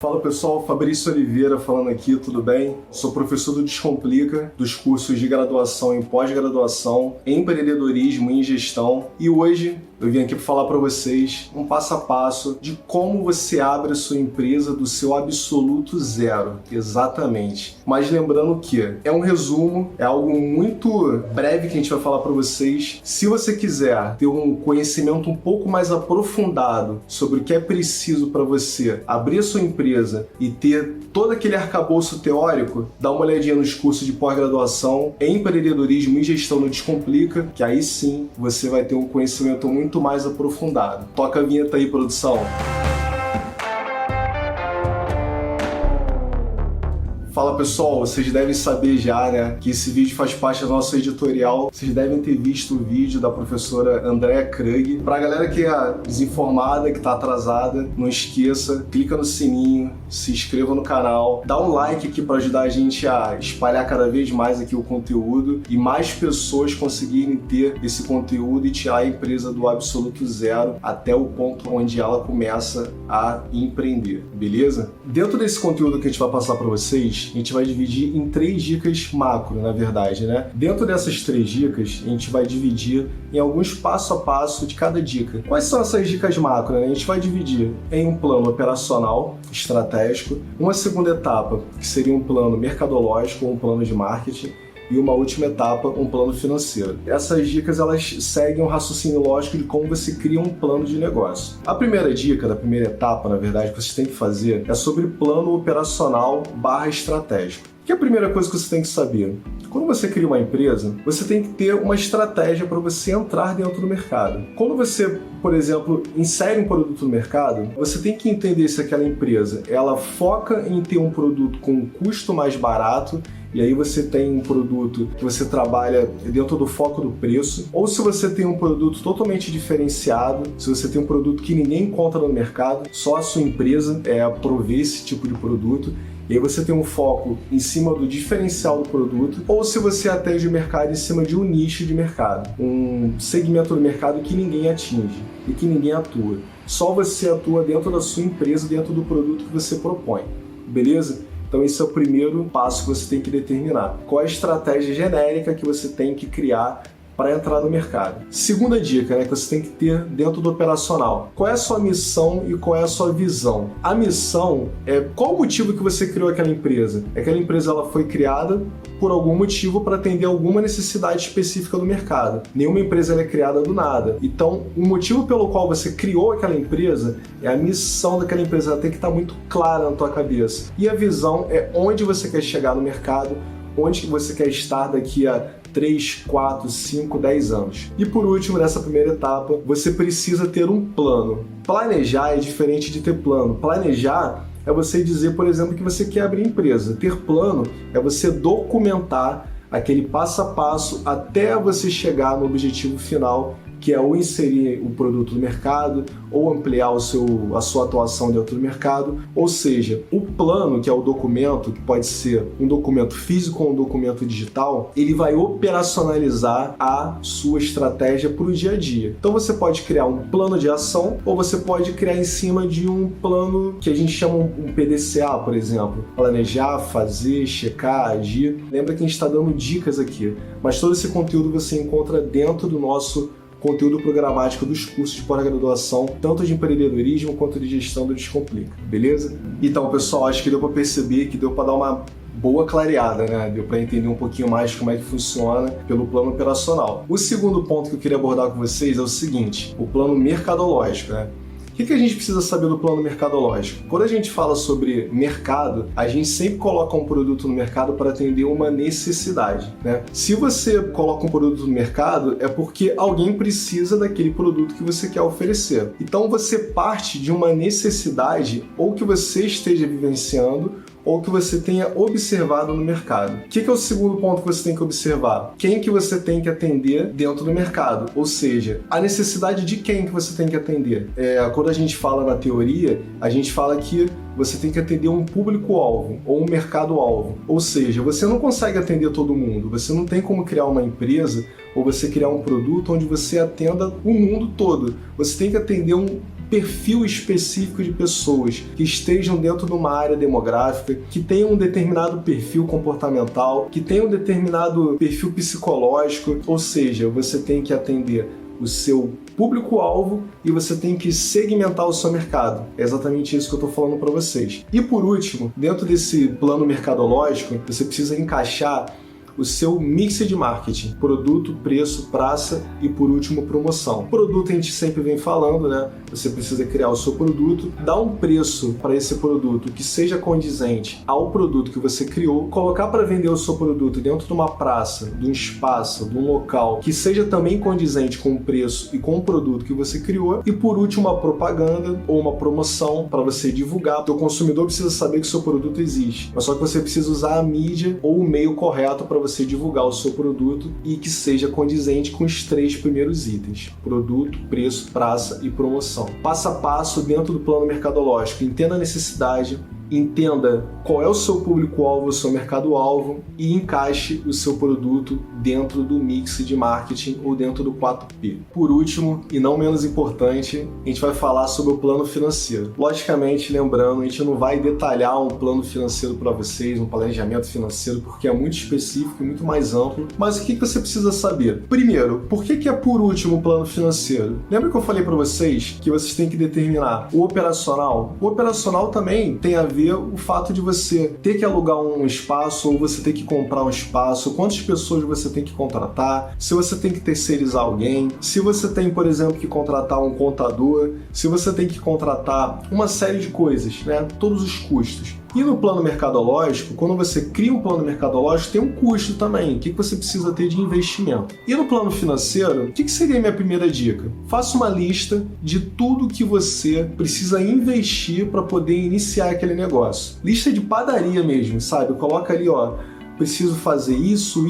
Fala pessoal, Fabrício Oliveira falando aqui, tudo bem? Sou professor do Descomplica, dos cursos de graduação e pós-graduação em empreendedorismo e em gestão. E hoje eu vim aqui para falar para vocês um passo a passo de como você abre a sua empresa do seu absoluto zero. Exatamente. Mas lembrando que é um resumo, é algo muito breve que a gente vai falar para vocês. Se você quiser ter um conhecimento um pouco mais aprofundado sobre o que é preciso para você abrir a sua empresa e ter todo aquele arcabouço teórico, dá uma olhadinha nos cursos de pós-graduação em empreendedorismo e gestão no Descomplica, que aí sim você vai ter um conhecimento muito mais aprofundado. Toca a vinheta aí, produção! Fala pessoal, vocês devem saber já, né, que esse vídeo faz parte da nossa editorial. Vocês devem ter visto o vídeo da professora Andréa Krug. Pra galera que é desinformada, que tá atrasada, não esqueça, clica no sininho, se inscreva no canal, dá um like aqui para ajudar a gente a espalhar cada vez mais aqui o conteúdo e mais pessoas conseguirem ter esse conteúdo e tirar a empresa do absoluto zero até o ponto onde ela começa a empreender, beleza? Dentro desse conteúdo que a gente vai passar para vocês, a gente vai dividir em 3 dicas macro, na verdade, né? Dentro dessas 3 dicas, a gente vai dividir em alguns passo a passo de cada dica. Quais são essas dicas macro, né? A gente vai dividir em um plano operacional, estratégico, uma segunda etapa, que seria um plano mercadológico ou um plano de marketing, e uma última etapa, um plano financeiro. Essas dicas, elas seguem um raciocínio lógico de como você cria um plano de negócio. A primeira dica, da primeira etapa, na verdade, que você tem que fazer é sobre plano operacional / estratégico. Que é a primeira coisa que você tem que saber? Quando você cria uma empresa, você tem que ter uma estratégia para você entrar dentro do mercado. Quando você, por exemplo, insere um produto no mercado, você tem que entender se aquela empresa ela foca em ter um produto com um custo mais barato, e aí você tem um produto que você trabalha dentro do foco do preço, ou se você tem um produto totalmente diferenciado, se você tem um produto que ninguém encontra no mercado, só a sua empresa provê esse tipo de produto, e aí você tem um foco em cima do diferencial do produto, ou se você atende o mercado em cima de um nicho de mercado, um segmento do mercado que ninguém atinge e que ninguém atua. Só você atua dentro da sua empresa, dentro do produto que você propõe, beleza? Então esse é o primeiro passo que você tem que determinar. Qual é a estratégia genérica que você tem que criar para entrar no mercado? Segunda dica, né, que você tem que ter dentro do operacional. Qual é a sua missão e qual é a sua visão? A missão é qual o motivo que você criou aquela empresa? Aquela empresa ela foi criada por algum motivo para atender alguma necessidade específica do mercado. Nenhuma empresa é criada do nada. Então, o motivo pelo qual você criou aquela empresa é a missão daquela empresa, ela tem que estar muito clara na tua cabeça. E a visão é onde você quer chegar no mercado, onde você quer estar daqui a 3, 4, 5, 10 anos. E por último, nessa primeira etapa, você precisa ter um plano. Planejar é diferente de ter plano. Planejar é você dizer, por exemplo, que você quer abrir empresa. Ter plano é você documentar aquele passo a passo até você chegar no objetivo final, que é ou inserir o produto no mercado, ou ampliar a sua atuação dentro do mercado. Ou seja, o plano, que é o documento, que pode ser um documento físico ou um documento digital, ele vai operacionalizar a sua estratégia para o dia a dia. Então você pode criar um plano de ação, ou você pode criar em cima de um plano que a gente chama um PDCA, por exemplo. Planejar, fazer, checar, agir. Lembra que a gente está dando dicas aqui, mas todo esse conteúdo você encontra dentro do nosso conteúdo programático dos cursos de pós-graduação, tanto de empreendedorismo quanto de gestão do Descomplica, beleza? Então, pessoal, acho que deu para perceber, que deu para dar uma boa clareada, né? Deu para entender um pouquinho mais como é que funciona pelo plano operacional. O segundo ponto que eu queria abordar com vocês é o seguinte, o plano mercadológico, né? O que a gente precisa saber do plano mercadológico? Quando a gente fala sobre mercado, a gente sempre coloca um produto no mercado para atender uma necessidade, né? Se você coloca um produto no mercado, é porque alguém precisa daquele produto que você quer oferecer. Então você parte de uma necessidade ou que você esteja vivenciando ou que você tenha observado no mercado. O que é o segundo ponto que você tem que observar? Quem que você tem que atender dentro do mercado? Ou seja, a necessidade de quem que você tem que atender? Quando a gente fala na teoria, a gente fala que você tem que atender um público-alvo ou um mercado-alvo. Ou seja, você não consegue atender todo mundo. Você não tem como criar uma empresa ou você criar um produto onde você atenda o mundo todo. Você tem que atender um perfil específico de pessoas que estejam dentro de uma área demográfica, que tenham um determinado perfil comportamental, que tenham um determinado perfil psicológico, ou seja, você tem que atender o seu público-alvo e você tem que segmentar o seu mercado. É exatamente isso que eu estou falando para vocês. E por último, dentro desse plano mercadológico, você precisa encaixar o seu mix de marketing: produto, preço, praça e, por último, promoção. Produto a gente sempre vem falando, né? Você precisa criar o seu produto, dar um preço para esse produto que seja condizente ao produto que você criou, colocar para vender o seu produto dentro de uma praça, de um espaço, de um local que seja também condizente com o preço e com o produto que você criou, e por último, uma propaganda ou uma promoção para você divulgar. O consumidor precisa saber que o seu produto existe, mas só que você precisa usar a mídia ou o meio correto para você divulgar o seu produto e que seja condizente com os 3 primeiros itens: produto, preço, praça e promoção. Passo a passo dentro do plano mercadológico. Entenda a necessidade, entenda qual é o seu público-alvo, o seu mercado-alvo, e encaixe o seu produto dentro do mix de marketing ou dentro do 4P. Por último, e não menos importante, a gente vai falar sobre o plano financeiro. Logicamente, lembrando, a gente não vai detalhar um plano financeiro para vocês, um planejamento financeiro, porque é muito específico e muito mais amplo. Mas o que você precisa saber? Primeiro, por que é por último o plano financeiro? Lembra que eu falei para vocês que vocês têm que determinar o operacional? O operacional também tem a ver o fato de você ter que alugar um espaço ou você ter que comprar um espaço, quantas pessoas você tem que contratar, se você tem que terceirizar alguém, se você tem, por exemplo, que contratar um contador, se você tem que contratar uma série de coisas, né? Todos os custos. E no plano mercadológico, quando você cria um plano mercadológico, tem um custo também. O que você precisa ter de investimento? E no plano financeiro, o que seria a minha primeira dica? Faça uma lista de tudo que você precisa investir para poder iniciar aquele negócio. Lista de padaria mesmo, sabe? Coloca ali, ó, preciso fazer isso,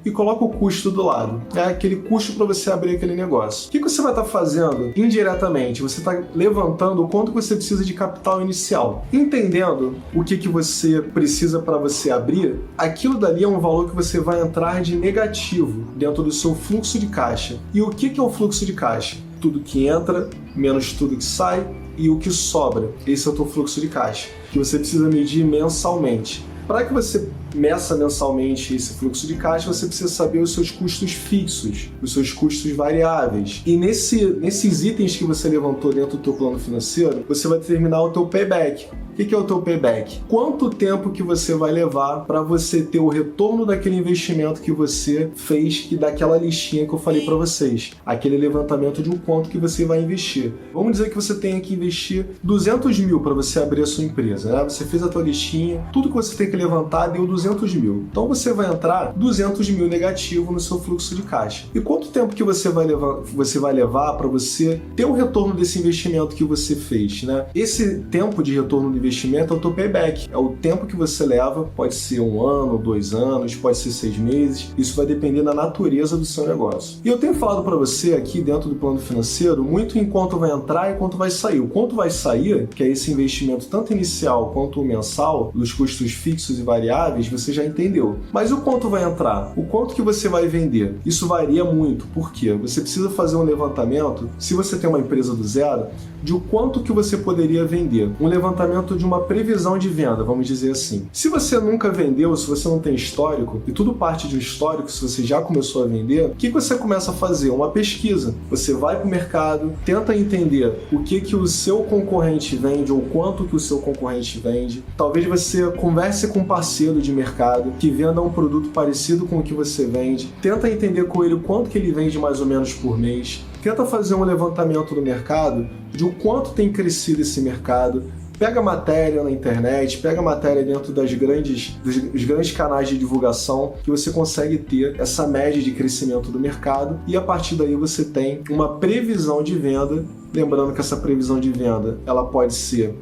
e coloca o custo do lado. É aquele custo para você abrir aquele negócio. O que você vai estar fazendo indiretamente? Você está levantando o quanto você precisa de capital inicial. Entendendo o que você precisa para você abrir, aquilo dali é um valor que você vai entrar de negativo dentro do seu fluxo de caixa. E o que é o fluxo de caixa? Tudo que entra, menos tudo que sai, e o que sobra. Esse é o teu fluxo de caixa, que você precisa medir mensalmente. Para que você meça mensalmente esse fluxo de caixa, você precisa saber os seus custos fixos, os seus custos variáveis. E nesses itens que você levantou dentro do teu plano financeiro, você vai determinar o teu payback. O que é o teu payback? Quanto tempo que você vai levar para você ter o retorno daquele investimento que você fez e daquela listinha que eu falei para vocês. Aquele levantamento de um quanto que você vai investir. Vamos dizer que você tenha que investir 200 mil para você abrir a sua empresa, né? Você fez a tua listinha, tudo que você tem que levantar deu 200 mil. Então você vai entrar 200 mil negativo no seu fluxo de caixa. E quanto tempo que você vai levar para você ter o retorno desse investimento que você fez, né? Esse tempo de retorno do investimento é o teu payback. É o tempo que você leva, pode ser 1 ano, 2 anos, pode ser 6 meses. Isso vai depender da natureza do seu negócio. E eu tenho falado para você aqui dentro do plano financeiro muito em quanto vai entrar e quanto vai sair. O quanto vai sair, que é esse investimento tanto inicial quanto o mensal, dos custos fixos e variáveis, você já entendeu. Mas o quanto vai entrar? O quanto que você vai vender? Isso varia muito. Por quê? Você precisa fazer um levantamento, se você tem uma empresa do zero, de o quanto que você poderia vender. Um levantamento de uma previsão de venda, vamos dizer assim. Se você nunca vendeu, se você não tem histórico, e tudo parte de um histórico, se você já começou a vender, o que você começa a fazer? Uma pesquisa. Você vai para o mercado, tenta entender o que o seu concorrente vende ou quanto que o seu concorrente vende. Talvez você converse com um parceiro de mercado que venda um produto parecido com o que você vende. Tenta entender com ele quanto que ele vende mais ou menos por mês. Tenta fazer um levantamento do mercado de o quanto tem crescido esse mercado. Pega matéria na internet, pega matéria dentro dos grandes canais de divulgação que você consegue ter essa média de crescimento do mercado e a partir daí você tem uma previsão de venda. Lembrando que essa previsão de venda ela pode ser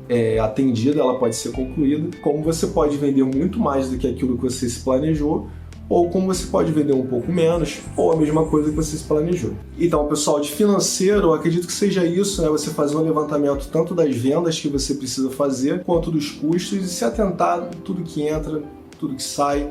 atendida, ela pode ser concluída, como você pode vender muito mais do que aquilo que você se planejou, ou como você pode vender um pouco menos, ou a mesma coisa que você se planejou. Então, pessoal, de financeiro, eu acredito que seja isso, né? Você fazer um levantamento tanto das vendas que você precisa fazer, quanto dos custos, e se atentar a tudo que entra, tudo que sai,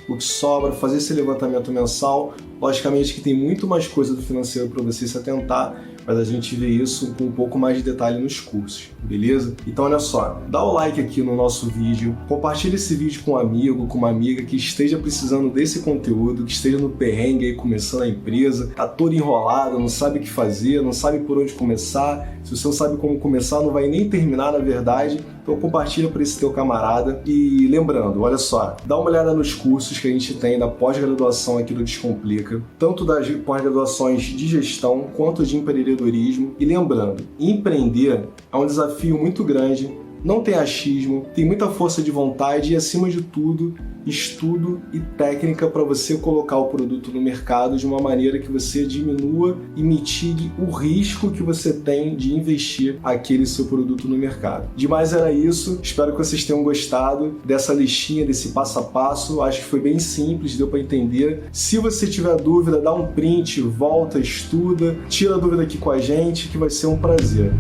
o que sobra, fazer esse levantamento mensal. Logicamente que tem muito mais coisa do financeiro para você se atentar, mas a gente vê isso com um pouco mais de detalhe nos cursos, beleza? Então olha só, dá o like aqui no nosso vídeo, compartilha esse vídeo com um amigo, com uma amiga que esteja precisando desse conteúdo, que esteja no perrengue aí começando a empresa, tá todo enrolado, não sabe o que fazer, não sabe por onde começar. Se você não sabe como começar, não vai nem terminar na verdade. Então compartilha para esse teu camarada. E lembrando, olha só, dá uma olhada nos cursos que a gente tem da pós-graduação aqui do Descomplica, tanto das pós-graduações de gestão quanto de empreendedorismo. E lembrando, empreender é um desafio muito grande, não tem achismo, tem muita força de vontade e, acima de tudo, estudo e técnica para você colocar o produto no mercado de uma maneira que você diminua e mitigue o risco que você tem de investir aquele seu produto no mercado. Demais era isso, espero que vocês tenham gostado dessa listinha, desse passo a passo, acho que foi bem simples, deu para entender. Se você tiver dúvida, dá um print, volta, estuda, tira a dúvida aqui com a gente que vai ser um prazer.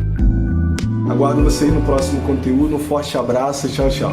Aguardo vocês no próximo conteúdo, um forte abraço, tchau, tchau.